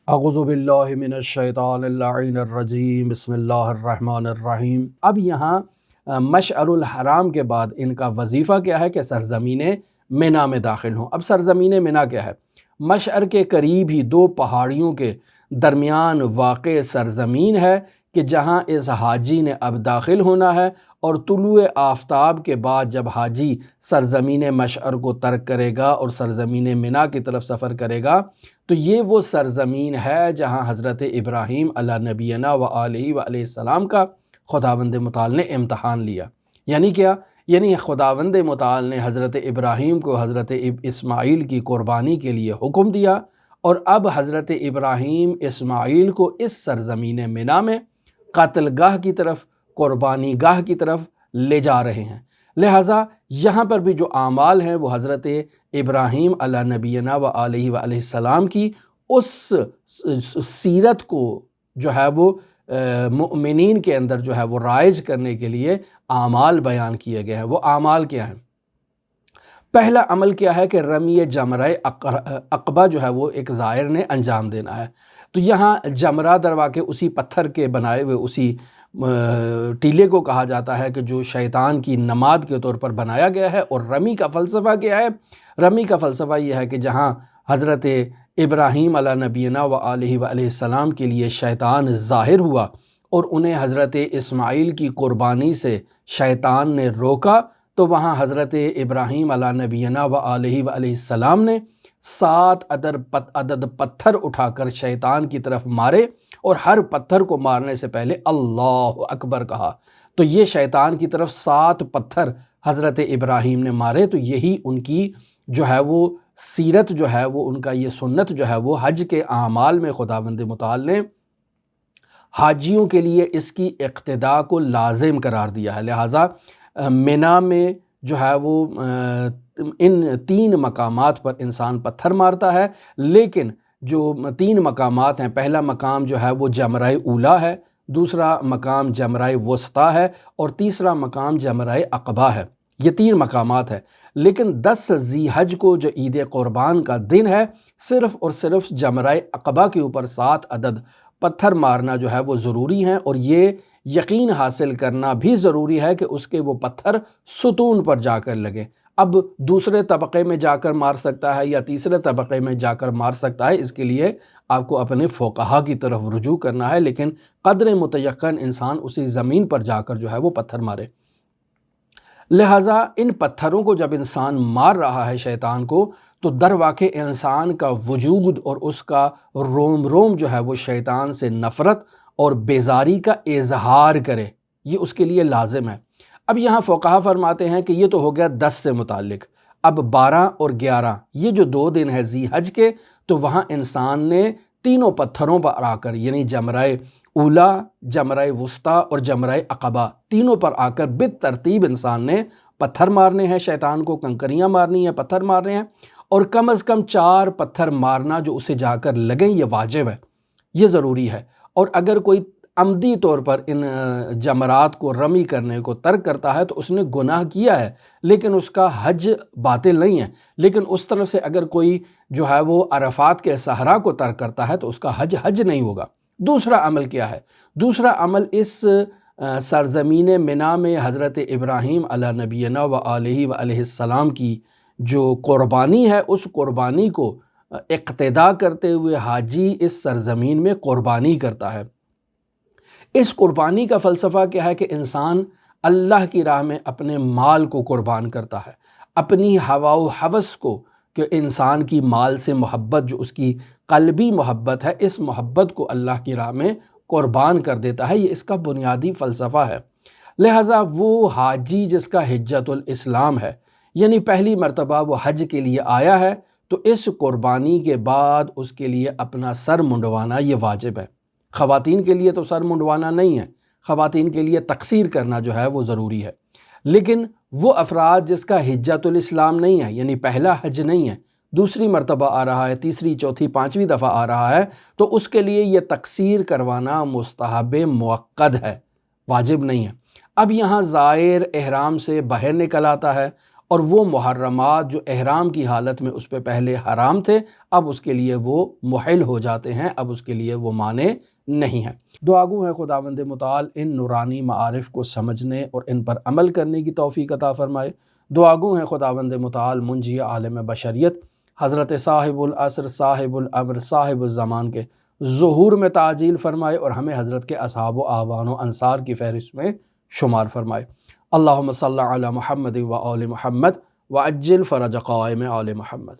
اعوذ باللہ من الشیطان اللعین الرجیم، بسم اللہ الرحمن الرحیم۔ اب یہاں مشعر الحرام کے بعد ان کا وظیفہ کیا ہے کہ سرزمین منا میں داخل ہوں۔ اب سرزمین منا کیا ہے؟ مشعر کے قریب ہی دو پہاڑیوں کے درمیان واقع سرزمین ہے کہ جہاں اس حاجی نے اب داخل ہونا ہے، اور طلوع آفتاب کے بعد جب حاجی سرزمین مشعر کو ترک کرے گا اور سرزمین منا کی طرف سفر کرے گا تو یہ وہ سرزمین ہے جہاں حضرت ابراہیم علیہ نبینا و آلہ و علیہ السلام کا خداوند متعال نے امتحان لیا۔ یعنی کیا؟ یعنی خداوند متعال نے حضرت ابراہیم کو حضرت اسماعیل کی قربانی کے لیے حکم دیا، اور اب حضرت ابراہیم اسماعیل کو اس سرزمین منا میں قتل گاہ کی طرف، قربانی گاہ کی طرف لے جا رہے ہیں۔ لہٰذا یہاں پر بھی جو اعمال ہیں وہ حضرت ابراہیم علیہ نبینا و آلہ و علیہ السلام کی اس سیرت کو جو ہے وہ مؤمنین کے اندر جو ہے وہ رائج کرنے کے لیے اعمال بیان کیے گئے ہیں۔ وہ اعمال کیا ہیں؟ پہلا عمل کیا ہے کہ رمی جمرہ عقبہ جو ہے وہ ایک زائر نے انجام دینا ہے۔ تو یہاں جمرہ در واقع اسی پتھر کے بنائے ہوئے اسی ٹیلے کو کہا جاتا ہے کہ جو شیطان کی نماد کے طور پر بنایا گیا ہے۔ اور رمی کا فلسفہ کیا ہے؟ رمی کا فلسفہ یہ ہے کہ جہاں حضرت ابراہیم علیہ نبینا و آلہ و علیہ السلام کے لیے شیطان ظاہر ہوا اور انہیں حضرت اسماعیل کی قربانی سے شیطان نے روکا، تو وہاں حضرت ابراہیم علیہ نبینا و آلہ و علیہ السلام نے 7 عدد پتھر اٹھا کر شیطان کی طرف مارے، اور ہر پتھر کو مارنے سے پہلے اللہ اکبر کہا۔ تو یہ شیطان کی طرف 7 پتھر حضرت ابراہیم نے مارے۔ تو یہی ان کی جو ہے وہ سیرت جو ہے وہ ان کا یہ سنت جو ہے وہ حج کے اعمال میں خداوند متعال نے حاجیوں کے لیے اس کی اقتداء کو لازم قرار دیا ہے۔ لہٰذا منا میں جو ہے وہ ان 3 مقامات پر انسان پتھر مارتا ہے، لیکن جو 3 مقامات ہیں، پہلا مقام جو ہے وہ جمرہ اولا ہے، دوسرا مقام جمرہ وسطیٰ ہے، اور تیسرا مقام جمرہ عقبہ ہے۔ یہ 3 مقامات ہیں، لیکن 10 ذی حج کو جو عید قربان کا دن ہے، صرف اور صرف جمرہ عقبہ کے اوپر 7 عدد پتھر مارنا جو ہے وہ ضروری ہیں، اور یہ یقین حاصل کرنا بھی ضروری ہے کہ اس کے وہ پتھر ستون پر جا کر لگیں۔ اب دوسرے طبقے میں جا کر مار سکتا ہے یا تیسرے طبقے میں جا کر مار سکتا ہے، اس کے لیے آپ کو اپنے فقہا کی طرف رجوع کرنا ہے، لیکن قدر متیقن انسان اسی زمین پر جا کر جو ہے وہ پتھر مارے۔ لہٰذا ان پتھروں کو جب انسان مار رہا ہے شیطان کو، تو در واقع انسان کا وجود اور اس کا روم روم جو ہے وہ شیطان سے نفرت اور بیزاری کا اظہار کرے، یہ اس کے لیے لازم ہے۔ اب یہاں فقہا فرماتے ہیں کہ یہ تو ہو گیا 10 سے متعلق۔ اب 12 اور 11 یہ جو 2 دن ہے ذی حج کے، تو وہاں انسان نے تینوں پتھروں پر آ کر، یعنی جمرہ اولا، جمرہ وسطیٰ اور جمرہ عقبہ، تینوں پر آ کر بالترتیب انسان نے پتھر مارنے ہیں، شیطان کو کنکریاں مارنی ہیں، پتھر مارنے ہیں، اور کم از کم 4 پتھر مارنا جو اسے جا کر لگیں، یہ واجب ہے، یہ ضروری ہے۔ اور اگر کوئی عمدی طور پر ان جمرات کو رمی کرنے کو ترک کرتا ہے تو اس نے گناہ کیا ہے، لیکن اس کا حج باطل نہیں ہے۔ لیکن اس طرف سے اگر کوئی جو ہے وہ عرفات کے صحرا کو ترک کرتا ہے تو اس کا حج نہیں ہوگا۔ دوسرا عمل کیا ہے؟ دوسرا عمل اس سرزمین منا میں حضرت ابراہیم علیہ نبینا و آلہ و علیہ السلام کی جو قربانی ہے، اس قربانی کو اقتداء کرتے ہوئے حاجی اس سرزمین میں قربانی کرتا ہے۔ اس قربانی کا فلسفہ کیا ہے کہ انسان اللہ کی راہ میں اپنے مال کو قربان کرتا ہے، اپنی ہوا و ہوس کو، کہ انسان کی مال سے محبت جو اس کی قلبی محبت ہے، اس محبت کو اللہ کی راہ میں قربان کر دیتا ہے۔ یہ اس کا بنیادی فلسفہ ہے۔ لہٰذا وہ حاجی جس کا حجۃ الاسلام ہے، یعنی پہلی مرتبہ وہ حج کے لیے آیا ہے، تو اس قربانی کے بعد اس کے لیے اپنا سر منڈوانا یہ واجب ہے۔ خواتین کے لیے تو سر منڈوانا نہیں ہے، خواتین کے لیے تقصیر کرنا جو ہے وہ ضروری ہے۔ لیکن وہ افراد جس کا حجۃ الاسلام نہیں ہے، یعنی پہلا حج نہیں ہے، دوسری مرتبہ آ رہا ہے، تیسری، چوتھی، 5ویں دفعہ آ رہا ہے، تو اس کے لیے یہ تقصیر کروانا مستحب مؤکد ہے، واجب نہیں ہے۔ اب یہاں زائر احرام سے باہر نکل آتا ہے اور وہ محرمات جو احرام کی حالت میں اس پہ پہلے حرام تھے اب اس کے لیے وہ محل ہو جاتے ہیں، اب اس کے لیے وہ مانع نہیں ہیں۔ دعا گو ہے خداوند متعال ان نورانی معارف کو سمجھنے اور ان پر عمل کرنے کی توفیق عطا فرمائے۔ دعا گو ہے خداوند متعال منجی عالم بشریت حضرت صاحب العصر صاحب الامر صاحب الزمان کے ظہور میں تعجیل فرمائے اور ہمیں حضرت کے اصحاب و اعوان و انصار کی فہرست میں شمار فرمائے۔ اللہم صلی علی محمد و آل محمد وعجل فرج قائم آل محمد۔